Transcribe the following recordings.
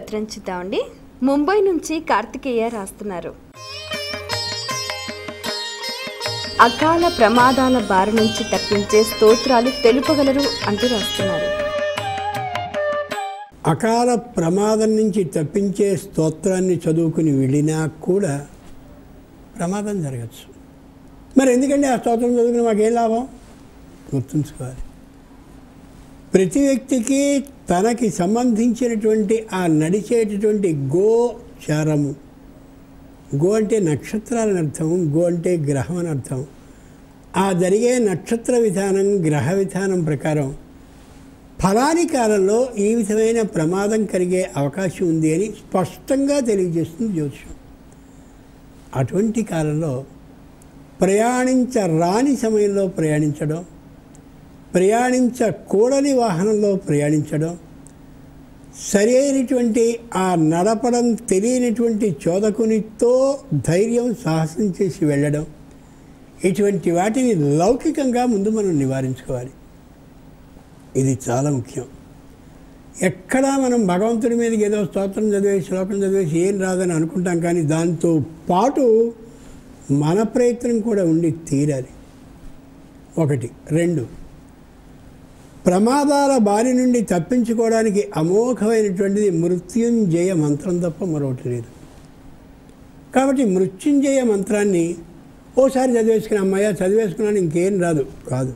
ఉత్తరం చూద్దామండి. ముంబై నుంచి కార్తికేయ రాస్తున్నారు. అకాల ప్రమాదాల బారి నుంచి తప్పించే స్తోత్రాలు తెలుపగలరు అంటూ రాస్తున్నారు. అకాల ప్రమాదం నుంచి తప్పించే స్తోత్రాన్ని చదువుకుని వెళ్ళినా కూడా ప్రమాదం జరగచ్చు. మరి ఎందుకంటే ఆ స్తోత్రం చదువుకుని మాకేం లాభం? గుర్తుంచుకోవాలి, ప్రతి వ్యక్తికి తనకి సంబంధించినటువంటి ఆ నడిచేటటువంటి గోచారము, గో అంటే నక్షత్రాలని అర్థం, గో అంటే గ్రహం అని అర్థం. ఆ జరిగే నక్షత్ర విధానం, గ్రహ విధానం ప్రకారం ఫలాని కాలంలో ఈ విధమైన ప్రమాదం కలిగే అవకాశం ఉంది అని స్పష్టంగా తెలియజేస్తుంది జ్యోతిషం. అటువంటి కాలంలో ప్రయాణించరాని సమయంలో ప్రయాణించడం, ప్రయాణించకూడని వాహనంలో ప్రయాణించడం, సరి అయినటువంటి ఆ నడపడం తెలియనటువంటి చోదకునితో ధైర్యం సాహసం చేసి వెళ్ళడం, ఇటువంటి వాటిని లౌకికంగా ముందు మనం నివారించుకోవాలి. ఇది చాలా ముఖ్యం. ఎక్కడా మనం భగవంతుడి మీదకి ఏదో స్తోత్రం చదివేసి శ్లోకం చదివేసి ఏం రాదని అనుకుంటాం, కానీ దాంతో పాటు మన ప్రయత్నం కూడా ఉండి తీరాలి. ఒకటి. రెండు, ప్రమాదాల బారి నుండి తప్పించుకోవడానికి అమోఘమైనటువంటిది మృత్యుంజయ మంత్రం తప్ప మరొకటి లేదు. కాబట్టి మృత్యుంజయ మంత్రాన్ని ఓసారి చదివేసుకుని అమ్మాయ చదివేసుకున్నాను ఇంకేం రాదు కాదు,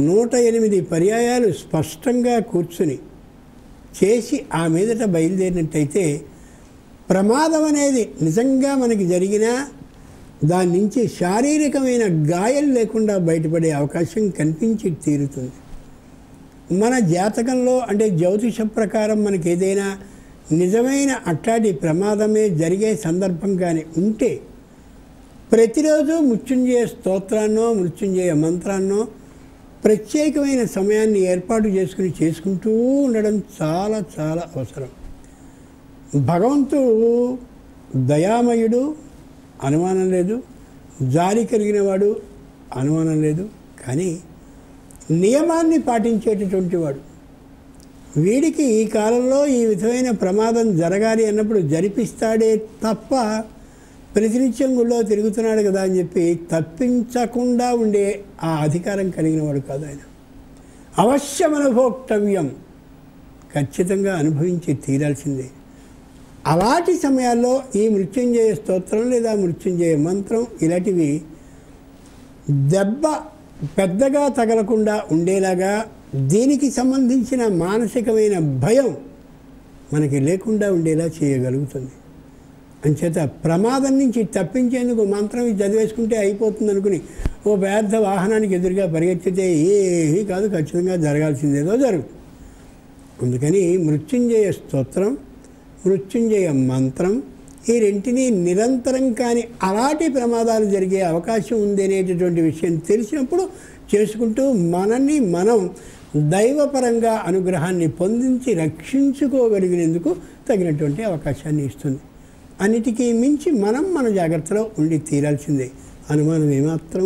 108 పర్యాయాలు స్పష్టంగా కూర్చుని చేసి ఆ మీదట బయలుదేరినట్టయితే ప్రమాదం అనేది నిజంగా మనకి జరిగినా దాని నుంచి శారీరకమైన గాయం లేకుండా బయటపడే అవకాశం కనిపించి తీరుతుంది. మన జాతకంలో అంటే జ్యోతిష ప్రకారం మనకి ఏదైనా నిజమైన అట్లాంటి ప్రమాదమే జరిగే సందర్భం కానీ ఉంటే ప్రతిరోజు మృత్యుంజయ స్తోత్రాన్నో మృత్యుంజయ మంత్రాన్నో ప్రత్యేకమైన సమయాన్ని ఏర్పాటు చేసుకుంటూ ఉండడం చాలా చాలా అవసరం. భగవంతుడు దయామయుడు, అనుమానం లేదు, జాలి కలిగినవాడు, అనుమానం లేదు. కానీ నియమాన్ని పాటించేటటువంటి వాడు. వీడికి ఈ కాలంలో ఈ విధమైన ప్రమాదం జరగాలి అన్నప్పుడు జరిపిస్తాడే తప్ప ప్రతినిత్యం గుళ్ళో తిరుగుతున్నాడు కదా అని చెప్పి తప్పించకుండా ఉండే ఆ అధికారం కలిగిన వాడు కాదు ఆయన. అవశ్యం అనుభోక్తవ్యం, ఖచ్చితంగా అనుభవించి తీరాల్సిందే. అలాంటి సమయాల్లో ఈ మృత్యుంజయ స్తోత్రం లేదా మృత్యుంజయ మంత్రం ఇలాంటివి దెబ్బ పెద్దగా తగలకుండా ఉండేలాగా దీనికి సంబంధించిన మానసికమైన భయం మనకి లేకుండా ఉండేలా చేయగలుగుతుంది. అంచేత ప్రమాదం నుంచి తప్పించేందుకు మంత్రం చదివేసుకుంటే అయిపోతుంది అనుకుని ఓ పెద్ద వాహనానికి ఎదురుగా పరిగెత్తితే ఏమీ కాదు, ఖచ్చితంగా జరగాల్సిందేదో జరుగుతుంది. అందుకని మృత్యుంజయ స్తోత్రం, మృత్యుంజయ మంత్రం ఈ రెంటిని నిరంతరం కానీ అలాంటి ప్రమాదాలు జరిగే అవకాశం ఉంది అనేటటువంటి విషయం తెలిసినప్పుడు చేసుకుంటూ మనల్ని మనం దైవపరంగా అనుగ్రహాన్ని పొందించి రక్షించుకోగలిగినందుకు తగినటువంటి అవకాశాన్ని ఇస్తుంది. అన్నిటికీ మించి మనం మన జాగ్రత్తలో ఉండి తీరాల్సిందే, అనుమానం ఏమాత్రం